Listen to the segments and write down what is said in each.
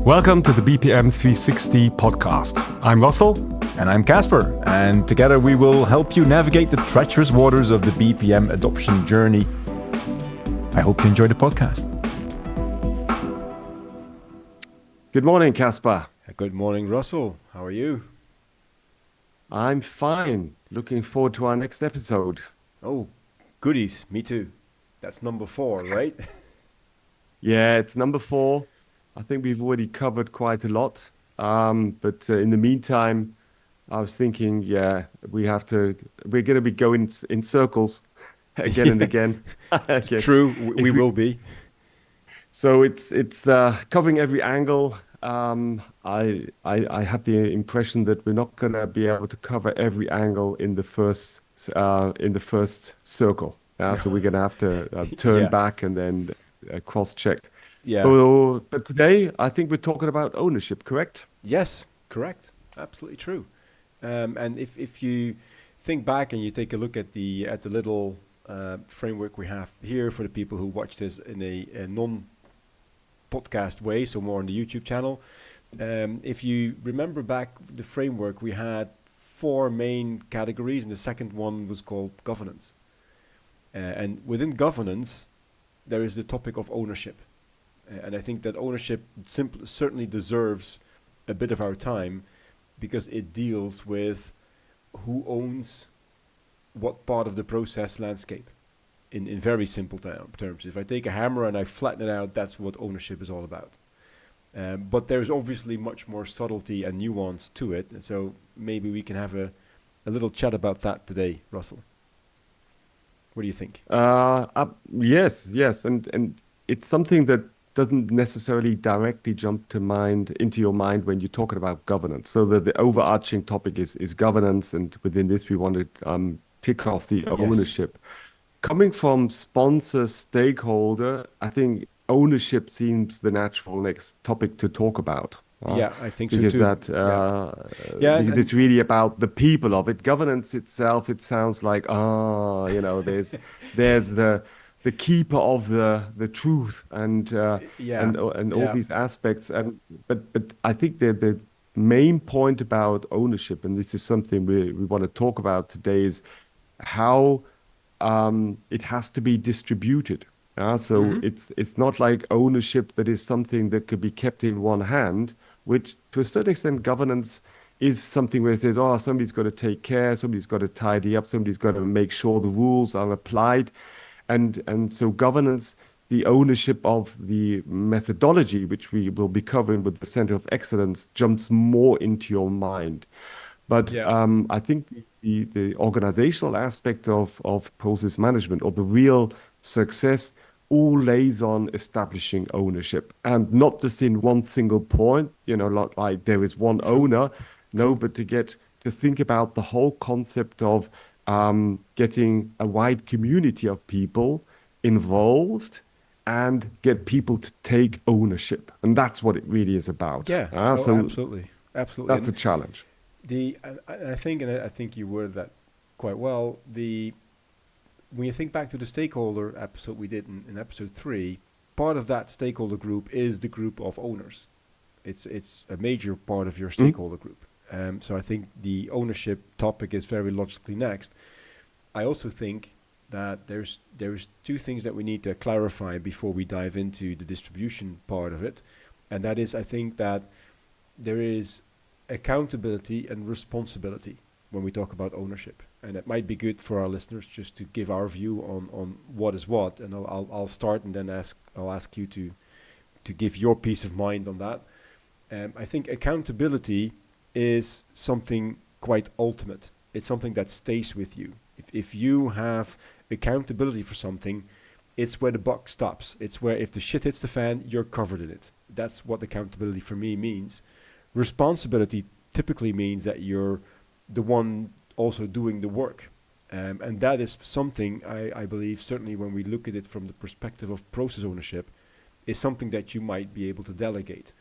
Welcome to the BPM360 podcast. I'm Russell. And I'm Casper, and together we will help you navigate the treacherous waters of the BPM adoption journey. I hope you enjoy the podcast. Good morning, Casper. Good morning, Russell. How are you? I'm fine. Looking forward to our next episode. Oh, goodies. Me too. That's number 4, right? Yeah, it's number 4. I think we've already covered quite a lot. But in the meantime, I was thinking, we're going to be going in circles again and again. I guess. True, we will be. So it's covering every angle. I had the impression that we're not going to be able to cover every angle in the first circle. So we're going to have to turn back and then cross-check. Yeah. But today, I think we're talking about ownership, correct? Yes, correct. Absolutely true. And if you think back and you take a look at the little framework we have here for the people who watch this in a non-podcast way, so more on the YouTube channel, if you remember back the framework, we had 4 main categories, and the second one was called governance. And within governance, there is the topic of ownership. And I think that ownership certainly deserves a bit of our time because it deals with who owns what part of the process landscape in very simple terms. If I take a hammer and I flatten it out, that's what ownership is all about. But there's obviously much more subtlety and nuance to it. And so maybe we can have a little chat about that today, Russell. What do you think? Yes. And it's something that doesn't necessarily directly jump into your mind when you're talking about governance. So the overarching topic is governance, and within this we want to tick off the ownership. Coming from sponsor, stakeholder, I think ownership seems the natural next topic to talk about. Yeah, I think so because too. Because it's really about the people of it. Governance itself, it sounds like there's the keeper of the truth and all these aspects. But I think the main point about ownership, and this is something we want to talk about today, is how it has to be distributed. It's not like ownership that is something that could be kept in one hand, which to a certain extent governance is something where it says, somebody's got to take care, somebody's got to tidy up, somebody's got to make sure the rules are applied. And so governance, the ownership of the methodology, which we will be covering with the Center of Excellence, jumps more into your mind. But I think the organizational aspect of process management, or the real success, all lays on establishing ownership, and not just in one single point, not like there is one owner, but to think about the whole concept of getting a wide community of people involved and get people to take ownership. And that's what it really is about. Absolutely. That's a challenge. I think you worded that quite well. When you think back to the stakeholder episode we did in episode 3, part of that stakeholder group is the group of owners. It's a major part of your stakeholder group. So I think the ownership topic is very logically next. I also think that there's 2 things that we need to clarify before we dive into the distribution part of it. And that is, I think that there is accountability and responsibility when we talk about ownership. And it might be good for our listeners just to give our view on what is what. And I'll start and then I'll ask you to give your peace of mind on that. I think accountability is something quite ultimate. It's something that stays with you. If you have accountability for something, it's where the buck stops. It's where if the shit hits the fan, you're covered in it. That's what accountability for me means. Responsibility typically means that you're the one also doing the work. And that is something I believe, certainly when we look at it from the perspective of process ownership, is something that you might be able to delegate.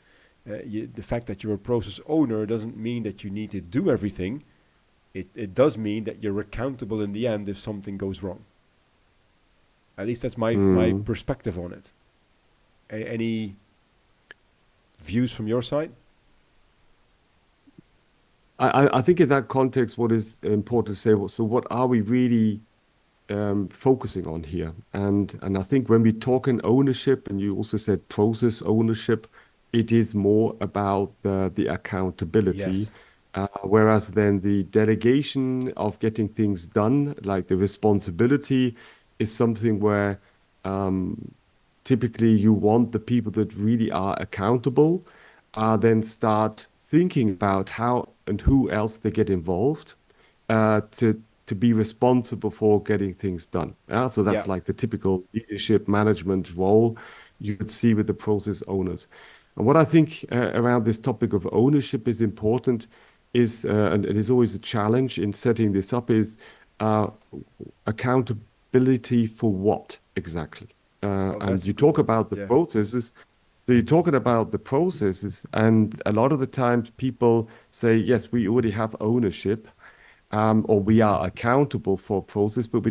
The fact that you're a process owner doesn't mean that you need to do everything. It does mean that you're accountable in the end if something goes wrong. At least that's my perspective on it. Any views from your side? I think in that context, what is important to say, so what are we really focusing on here? And I think when we talk in ownership, and you also said process ownership, it is more about the accountability, Yes. whereas then the delegation of getting things done, like the responsibility, is something where um, typically you want the people that really are accountable then start thinking about how and who else they get involved to be responsible for getting things done. Yeah? So Yeah. that's like the typical leadership management role you would see with the process owners. And what I think around this topic of ownership is important is, and it is always a challenge in setting this up, is uh, accountability for what exactly? Oh, And that's a you good talk one. about the Yeah. processes. So you're talking about the processes, and a lot of the times people say, yes, we already have ownership, or we are accountable for a process, but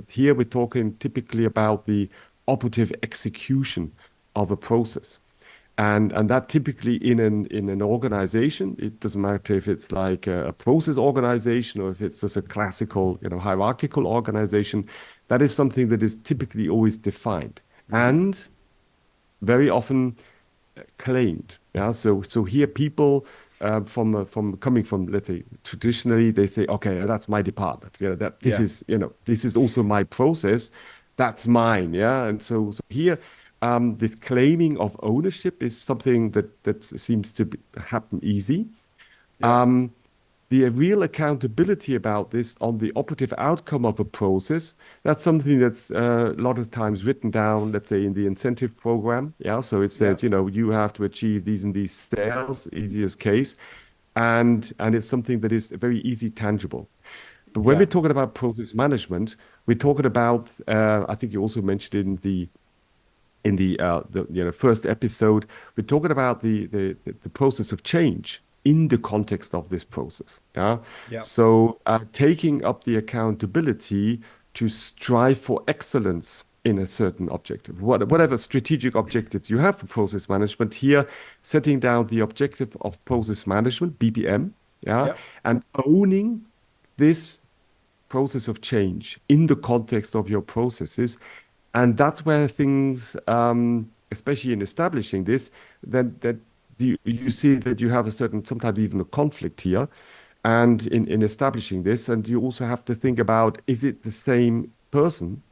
here we're talking typically about the operative execution of a process. And that typically in an organization, it doesn't matter if it's like a process organization or if it's just a classical, hierarchical organization, that is something that is typically always defined Mm-hmm. and very often claimed. Yeah, so here people from coming from, let's say, traditionally they say, okay, that's my department. Yeah, that this Yeah. is this is also my process. That's mine. Yeah, and so here. This claiming of ownership is something that seems to happen easy. Yeah. Um, the real accountability about this on the operative outcome of a process, that's something that's a lot of times written down, let's say, in the incentive program. Yeah. So it Yeah. says, you have to achieve these and these sales, easiest case. And it's something that is very easy, tangible. But when Yeah. we're talking about process management, we're talking about, I think you also mentioned in the first episode, we're talking about the process of change in the context of this process. Yeah. Yeah. So taking up the accountability to strive for excellence in a certain objective, whatever strategic objectives you have for process management. Here, setting down the objective of process management, BPM, yeah, Yeah. and owning this process of change in the context of your processes. And that's where things, especially in establishing this, that you see that you have a certain, sometimes even a conflict here. And in establishing this, and you also have to think about, is it the same person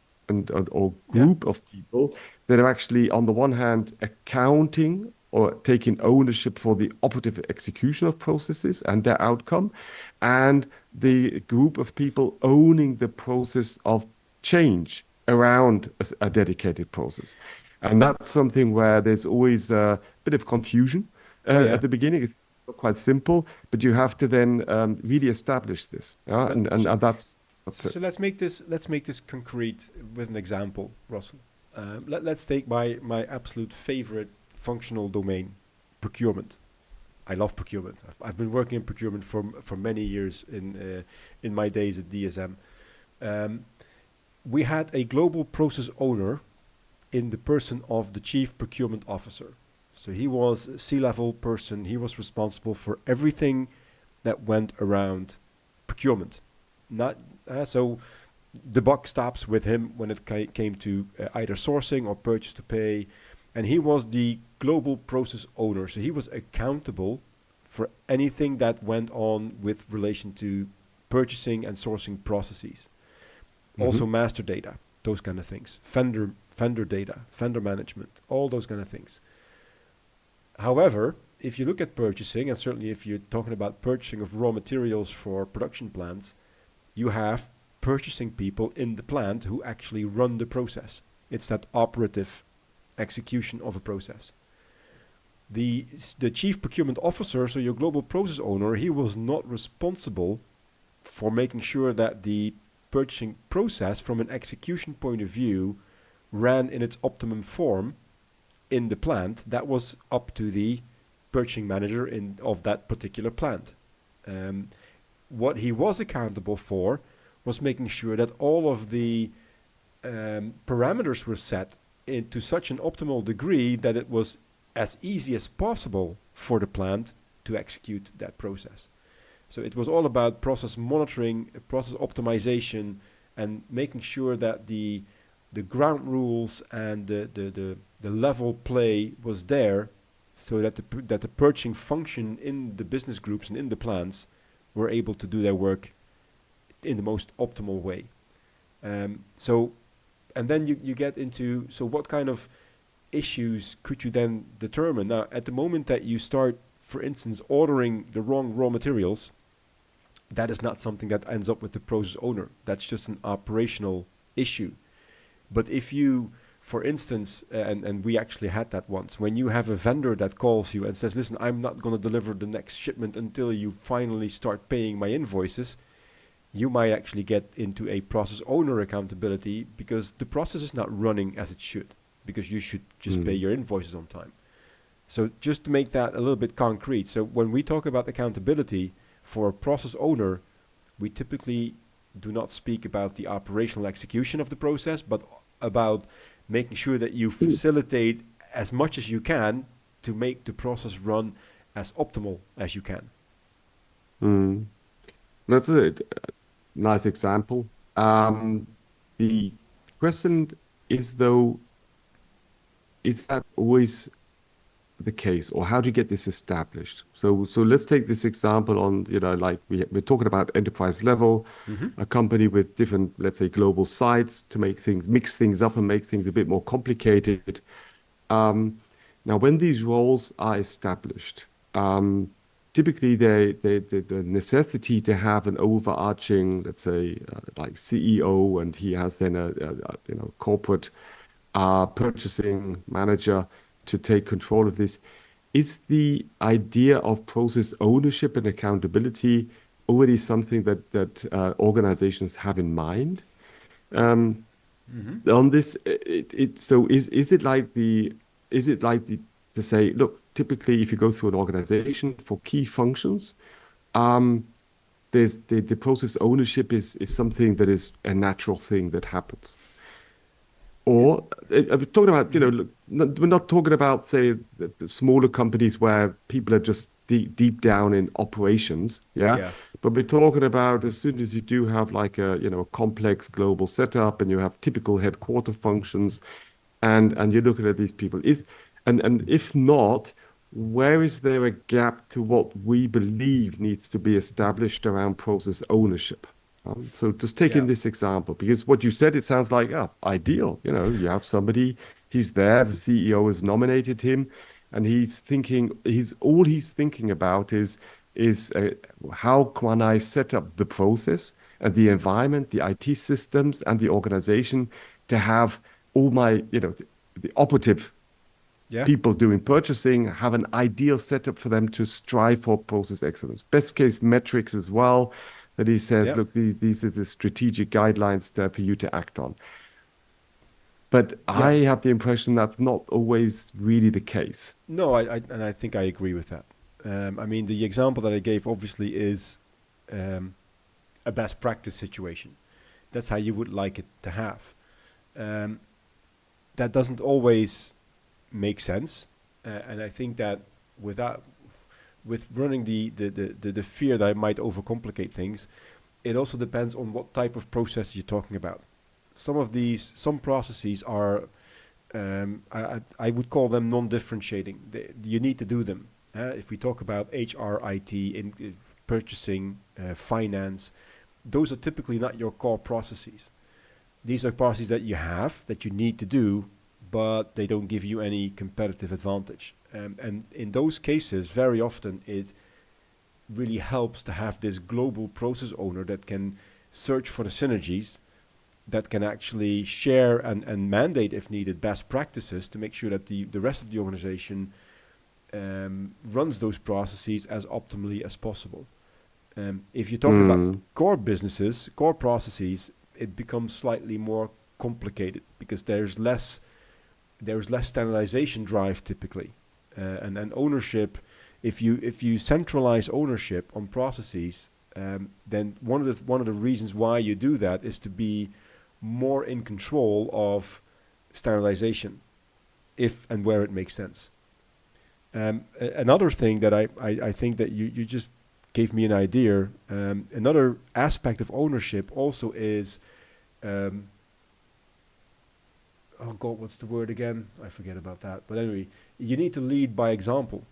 or Yeah. group of people that are actually, on the one hand, accounting or taking ownership for the operative execution of processes and their outcome, and the group of people owning the process of change around a dedicated process. And that's something where there's always a bit of confusion. Oh At yeah. the beginning, it's quite simple, but you have to then really establish this. Yeah? Let, And that's so it. let's make this concrete with an example, Russell. Let's take my absolute favorite functional domain, procurement. I love procurement. I've been working in procurement for many years in my days at DSM. Um, we had a global process owner in the person of the chief procurement officer. So he was a C-level person. He was responsible for everything that went around procurement. Not so the buck stops with him when it came to either sourcing or purchase to pay, and he was the global process owner. So he was accountable for anything that went on with relation to purchasing and sourcing processes. Also Mhm. master data, those kind of things, vendor data, vendor management, all those kind of things. However, if you look at purchasing, and certainly if you're talking about purchasing of raw materials for production plants, you have purchasing people in the plant who actually run the process. It's that operative execution of a process. The chief procurement officer, so your global process owner, he was not responsible for making sure that the purchasing process from an execution point of view ran in its optimum form in the plant. That was up to the purchasing manager of that particular plant. Um, what he was accountable for was making sure that all of the parameters were set into such an optimal degree that it was as easy as possible for the plant to execute that process. So it was all about process monitoring, process optimization, and making sure that the ground rules and the level play was there, so that the purchasing function in the business groups and in the plants were able to do their work in the most optimal way. So, and then you get into, so what kind of issues could you then determine? Now, at the moment that you start, for instance, ordering the wrong raw materials, that is not something that ends up with the process owner. That's just an operational issue. But if you, for instance, and we actually had that once, when you have a vendor that calls you and says, listen, I'm not going to deliver the next shipment until you finally start paying my invoices, you might actually get into a process owner accountability because the process is not running as it should, because you should just pay your invoices on time. So just to make that a little bit concrete. So when we talk about accountability for a process owner, we typically do not speak about the operational execution of the process, but about making sure that you facilitate as much as you can to make the process run as optimal as you can. That's a nice example. The question is, though, is that always the case, or how do you get this established? So let's take this example on, like we're talking about enterprise level, a company with different, let's say, global sites to mix things up and make things a bit more complicated. Now, when these roles are established, typically the necessity to have an overarching, let's say, like CEO, and he has then a corporate purchasing manager to take control of this. Is the idea of process ownership and accountability already something that organizations have in mind? On this, so is it like to say, look, typically if you go through an organization for key functions, there's the process ownership is something that is a natural thing that happens. Or I'm talking about, we're not talking about, say, the smaller companies where people are just deep down in operations, yeah? But we're talking about as soon as you do have like a complex global setup and you have typical headquarter functions, and you're looking at these people, and if not, where is there a gap to what we believe needs to be established around process ownership? So just taking this example, because what you said, it sounds like ideal. You have somebody, he's there, the CEO has nominated him, and he's thinking about is how can I set up the process and the environment, the IT systems, and the organization to have all my the operative people doing purchasing have an ideal setup for them to strive for process excellence. Best case metrics as well. That he says, look, these are the strategic guidelines for you to act on. But I have the impression that's not always really the case. No, I think I agree with that. I mean, the example that I gave obviously is a best practice situation. That's how you would like it to have. That doesn't always make sense. And I think that with running the fear that I might overcomplicate things, it also depends on what type of process you're talking about. Some processes are, I would call them non-differentiating. You need to do them. If we talk about HR, IT, in purchasing, finance, those are typically not your core processes. These are processes that you need to do, but they don't give you any competitive advantage. And in those cases, very often it really helps to have this global process owner that can search for the synergies, that can actually share and mandate, if needed, best practices to make sure that the rest of the organization runs those processes as optimally as possible. If you're talking about core businesses, core processes, it becomes slightly more complicated because there's less standardization drive typically. And then ownership, if you centralize ownership on processes, then one of the reasons why you do that is to be more in control of standardization, if and where it makes sense. Another thing that I think that you just gave me an idea. Another aspect of ownership also is, um, oh God, what's the word again? I forget about that. But anyway, you need to lead by example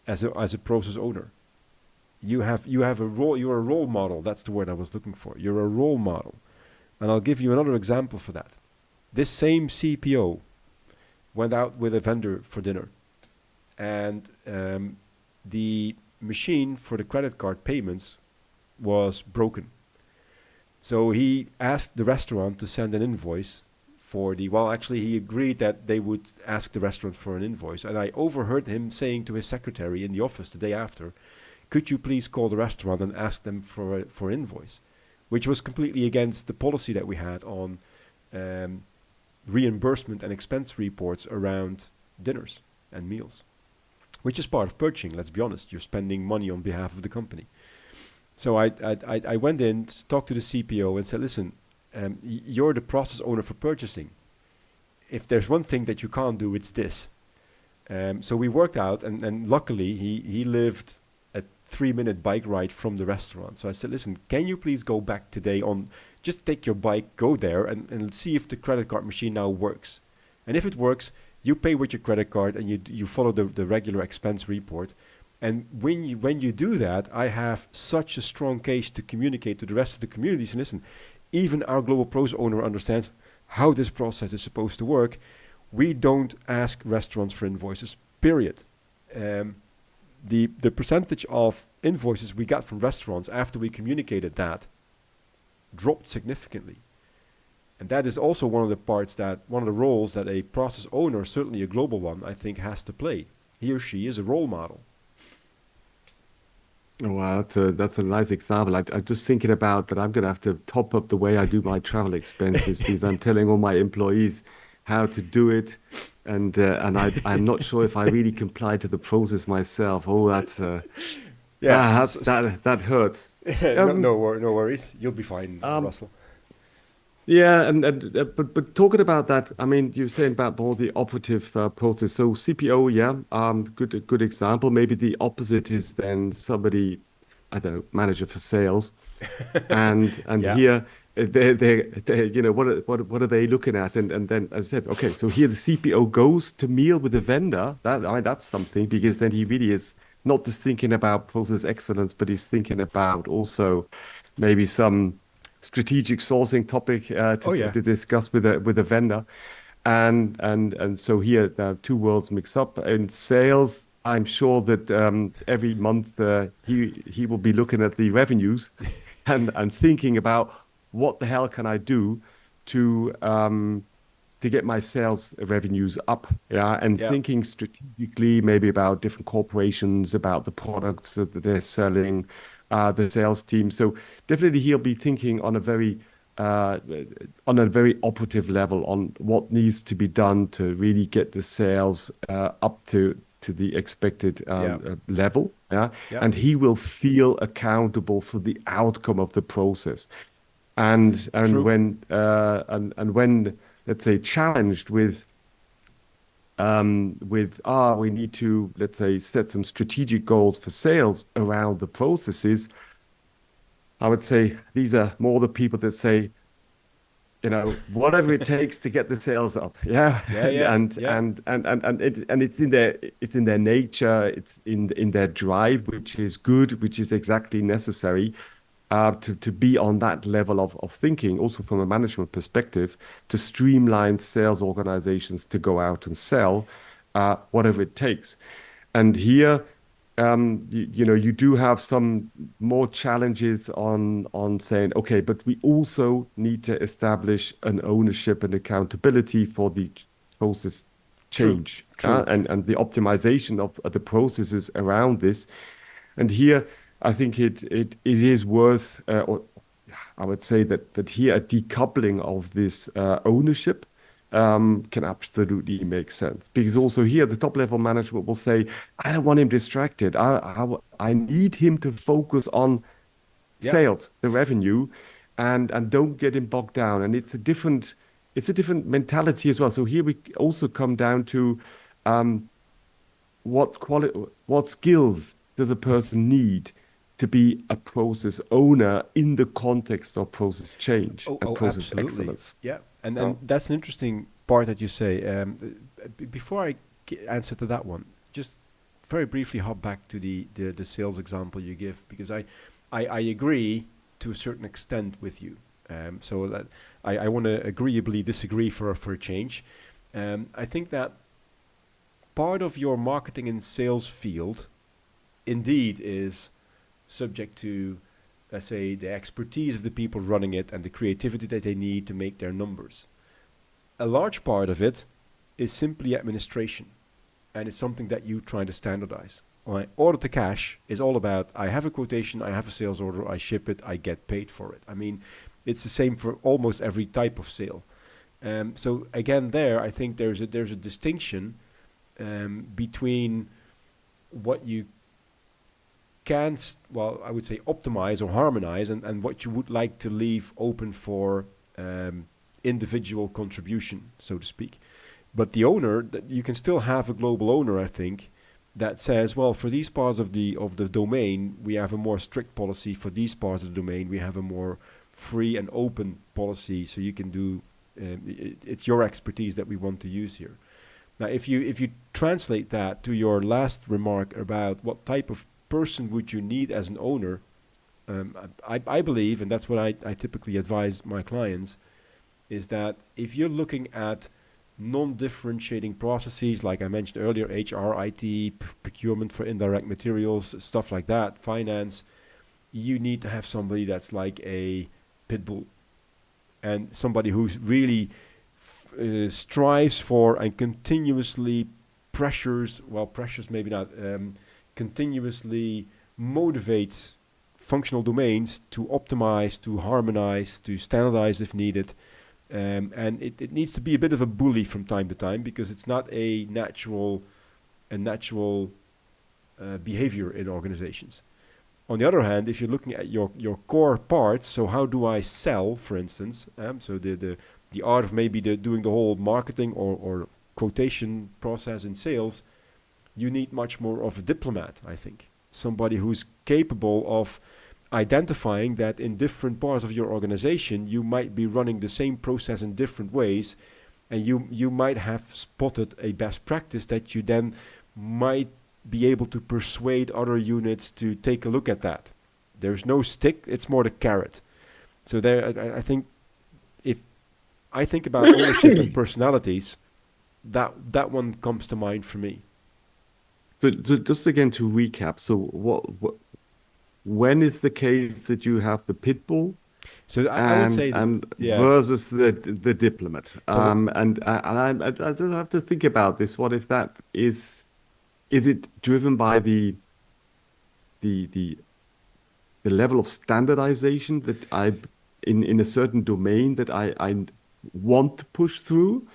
as a process owner. You have a role. You're a role model. That's the word I was looking for. You're a role model, and I'll give you another example for that. This same CPO went out with a vendor for dinner, and the machine for the credit card payments was broken. So he asked the restaurant to send an invoice for the, well, actually, he agreed that they would ask the restaurant for an invoice. And I overheard him saying to his secretary in the office the day after, could you please call the restaurant and ask them for invoice? Which was completely against the policy that we had on um, reimbursement and expense reports around dinners and meals, which is part of purchasing. Let's be honest, you're spending money on behalf of the company. So I went in, talked to the CPO, and said, listen, you're the process owner for purchasing. If there's one thing that you can't do, it's this. So we worked out, and luckily he lived a 3-minute bike ride from the restaurant. So I said, listen, can you please go back today on, just take your bike, go there, and see if the credit card machine now works. And if it works, you pay with your credit card and you follow the regular expense report. And when you do that, I have such a strong case to communicate to the rest of the communities. And listen, even our global process owner understands how this process is supposed to work. We don't ask restaurants for invoices, period. The percentage of invoices we got from restaurants after we communicated that dropped significantly. And that is also one of the roles that a process owner, certainly a global one, I think has to play. He or she is a role model. Oh, wow, that's a nice example. I'm just thinking about that. I'm going to have to top up the way I do my travel expenses because I'm telling all my employees how to do it, and I'm not sure if I really comply to the process myself. Oh, Yeah, that hurts. no, Um, no worries. You'll be fine, um, Russell. Yeah, but talking about that, I mean, you're saying about more the operative process. So CPO, yeah, good example. Maybe the opposite is then somebody, I don't know, manager for sales, and Yeah, here they what are they looking at? And then as I said, okay, so here the CPO goes to meal with the vendor. That I mean, that's something because then he really is not just thinking about process excellence, but he's thinking about also maybe some strategic sourcing topic oh yeah, to discuss with a vendor. And so here the two worlds mix up. In sales, I'm sure that every month he will be looking at the revenues and thinking about what the hell can I do to get my sales revenues up, yeah, and yeah, thinking strategically maybe about different corporations, about the products that they're selling, the sales team. So definitely he'll be thinking uh, on a very operative level on what needs to be done to really get the sales up to the expected yeah, level, yeah, yeah. and he will feel accountable for the outcome of the process. And True. and when let's say challenged with we need to let's say set some strategic goals for sales around the processes. I would say these are more the people that say, whatever it takes to get the sales up, yeah. Yeah, and yeah, and yeah. and and it's in their nature, it's in their drive, which is good, which is exactly necessary to be on that level of thinking, also from a management perspective, to streamline sales organizations to go out and sell whatever it takes. And here, you do have some more challenges on saying, okay, but we also need to establish an ownership and accountability for the process True. change, True. and the optimization of the processes around this. And here, I think it is worth, or I would say that here a decoupling of this ownership can absolutely make sense because also here the top level management will say, I don't want him distracted. I need him to focus on Yeah. sales, the revenue, and don't get him bogged down. And it's a different mentality as well. So here we also come down to what skills does a person need to be a process owner in the context of process change and process Absolutely. excellence? Yeah, and Oh, that's an interesting part that you say. Before I answer to that one, just very briefly hop back to the sales example you give, because I agree to a certain extent with you. So that I want to agreeably disagree for a change. I think that part of your marketing and sales field indeed is subject to, let's say, the expertise of the people running it and the creativity that they need to make their numbers. A large part of it is simply administration, and it's something that you try to standardize. Right? Order to cash is all about, I have a quotation, I have a sales order, I ship it, I get paid for it. I mean, it's the same for almost every type of sale. So again, there I think there's a distinction between what you can, well, I would say optimize or harmonize, and what you would like to leave open for individual contribution, so to speak. But the owner, that you can still have a global owner, I think, that says, well, for these parts of the domain, we have a more strict policy. For these parts of the domain, we have a more free and open policy. So you can do, it's your expertise that we want to use here. Now, if you translate that to your last remark about what type of person would you need as an owner, I believe, and that's what I typically advise my clients, is that if you're looking at non-differentiating processes, like I mentioned earlier, HR, IT, procurement for indirect materials, stuff like that, finance, you need to have somebody that's like a pit bull, and somebody who's really strives for and continuously pressures maybe not, continuously motivates functional domains to optimize, to harmonize, to standardize if needed. And it needs to be a bit of a bully from time to time, because it's not a natural behavior in organizations. On the other hand, if you're looking at your core parts, so how do I sell, for instance, so the art of maybe doing the whole marketing or quotation process in sales, you need much more of a diplomat, I think. Somebody who's capable of identifying that in different parts of your organization, you might be running the same process in different ways, and you might have spotted a best practice that you then might be able to persuade other units to take a look at that. There's no stick, it's more the carrot. So there, I think if I think about ownership and personalities, that one comes to mind for me. so just again to recap, so when is the case that you have the pit bull So I would and say that, yeah. versus the diplomat? So And I just have to think about this. What if that is it driven by the the the level of standardization that I in a certain domain that I want to push through,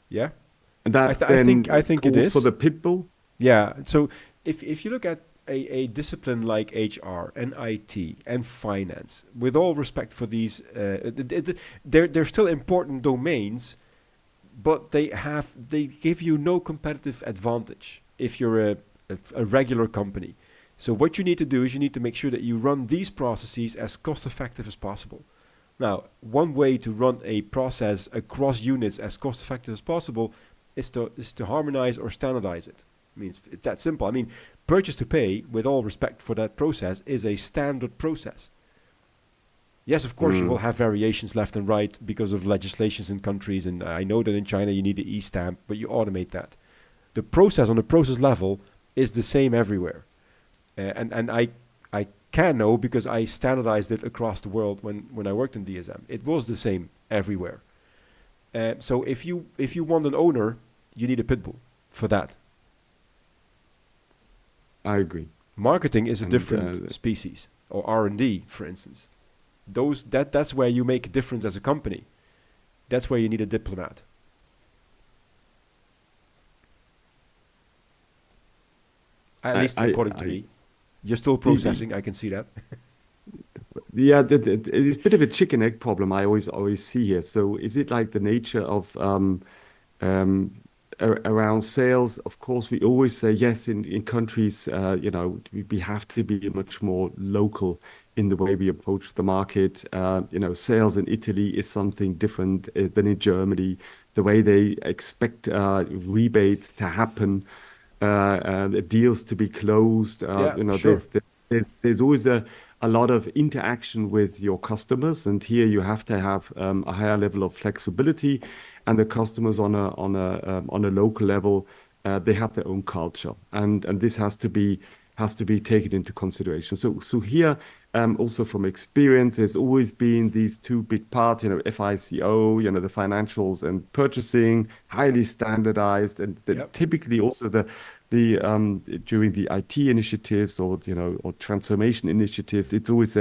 yeah, and I, that th- I think I then think it calls for is. the pit bull? Yeah. So if you look at a discipline like HR and IT and finance, with all respect for these, they're still important domains, but they give you no competitive advantage if you're a regular company. So what you need to do is you need to make sure that you run these processes as cost effective as possible. Now, one way to run a process across units as cost effective as possible is to harmonize or standardize it. I mean, it's that simple. I mean, purchase to pay, with all respect for that process, is a standard process. Yes, of course, you will Mm. have variations left and right because of legislations in countries, and I know that in China you need the e-stamp, but you automate that. The process on the process level is the same everywhere. And I can know because I standardized it across the world when I worked in DSM. It was the same everywhere. So if you want an owner, you need a pit bull for that. I agree. Marketing is a And different species, or R&D, for instance. That's where you make a difference as a company. That's where you need a diplomat. At I, least I, according to I, me. You're still the, the, processing, I can see that. yeah, it's a bit of a chicken egg problem I always see here. So is it like the nature of um, around sales, of course, we always say yes, in countries, we have to be much more local in the way we approach the market. Sales in Italy is something different than in Germany. The way they expect rebates to happen, deals to be closed. Yeah, sure. There's always a lot of interaction with your customers, and here you have to have a higher level of flexibility. And the customers on a local level, they have their own culture, and this has to be taken into consideration. So here, also from experience, there's always been these two big parts, FICO, the financials and purchasing, highly standardized, and Yep. typically also the during the IT initiatives or transformation initiatives, it's always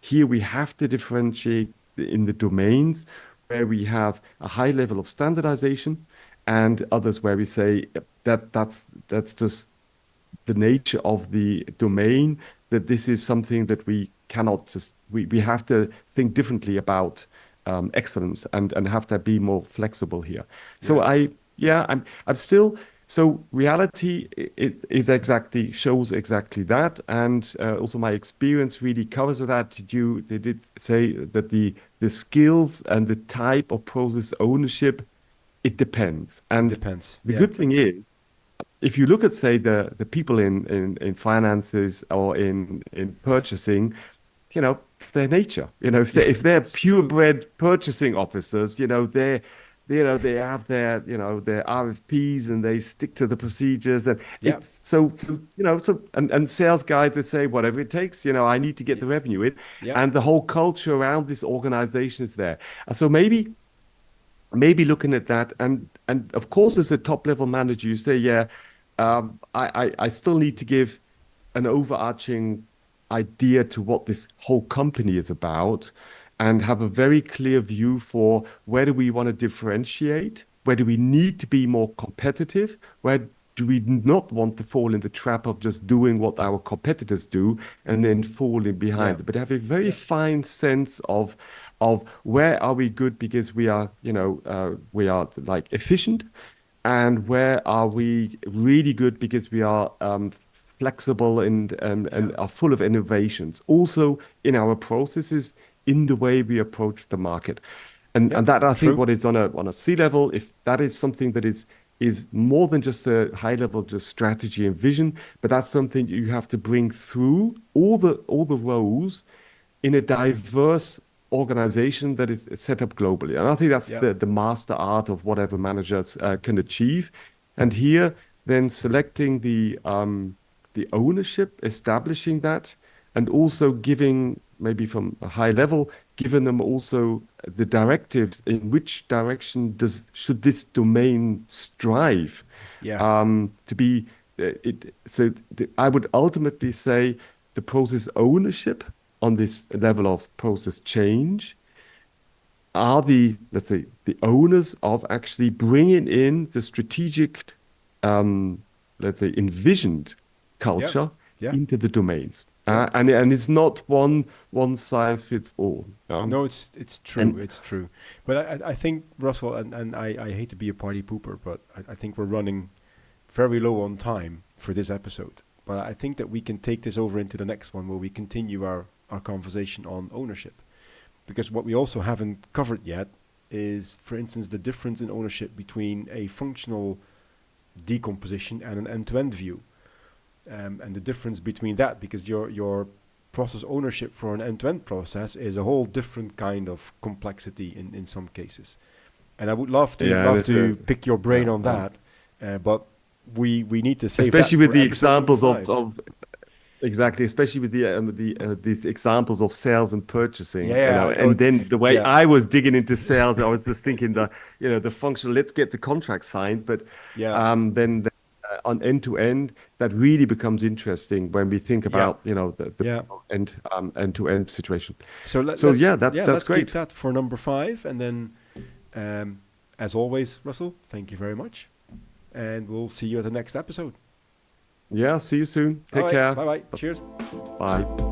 here we have to differentiate in the domains where we have a high level of standardization, and others where we say that's just the nature of the domain, that this is something that we cannot just we have to think differently about excellence, and have to be more flexible here. So Yeah. I'm still, so reality, it is exactly shows exactly that, and also my experience really covers that. They did say that the skills and the type of process ownership, it depends. It And depends. the Yeah. good thing is, if you look at, say, the people in finances or in purchasing, their nature, Yeah. if they're It's true. purebred purchasing officers, they have their RFPs, and they stick to the procedures, and Yeah. it's and sales guys, they say whatever it takes, I need to get Yeah. the revenue in, Yeah. and the whole culture around this organization is there. And so maybe looking at that, and of course, as a top level manager, you say, yeah, I still need to give an overarching idea to what this whole company is about, and have a very clear view for where do we want to differentiate, where do we need to be more competitive, where do we not want to fall in the trap of just doing what our competitors do and then falling Yeah. behind, but have a very Yeah. fine sense of where are we good because we are like efficient, and where are we really good because we are flexible, and Yeah. are full of innovations, also in our processes, in the way we approach the market. And Yep. that, I think, True. what is on a C level, if that is something that is more than just a high level, just strategy and vision, but that's something you have to bring through all the roles in a diverse organization that is set up globally. And I think that's Yep. the master art of whatever managers can achieve. And here, then selecting the ownership, establishing that, and also giving, maybe from a high level, giving them also the directives in which direction should this domain strive Yeah. to be. I would ultimately say the process ownership on this level of process change are let's say, the owners of actually bringing in the strategic, um, let's say, envisioned Yeah. culture Yeah. into the domains. Yeah. And it's not one size fits all. No, it's true. And It's true. But I think, Russell, and I hate to be a party pooper, but I think we're running very low on time for this episode. But I think that we can take this over into the next one, where we continue our conversation on ownership. Because what we also haven't covered yet is, for instance, the difference in ownership between a functional decomposition and an end-to-end view. And the difference between that, because your process ownership for an end-to-end process is a whole different kind of complexity in some cases. And I would love to yeah, pick your brain yeah, on that, but we need to save that especially with for the episode number examples of, 5. exactly, especially with these examples of sales and purchasing, Yeah. and then the way Yeah. I was digging into sales, I was just thinking the functional, let's get the contract signed, but Yeah. then on end to end, that really becomes interesting when we think Yeah. about the Yeah. end to end situation. So So yeah, that's let's keep great. that for number 5, and then, as always, Russell, thank you very much, and we'll see you at the next episode. Yeah, see you soon. All Take right, care. bye bye. Cheers. Bye.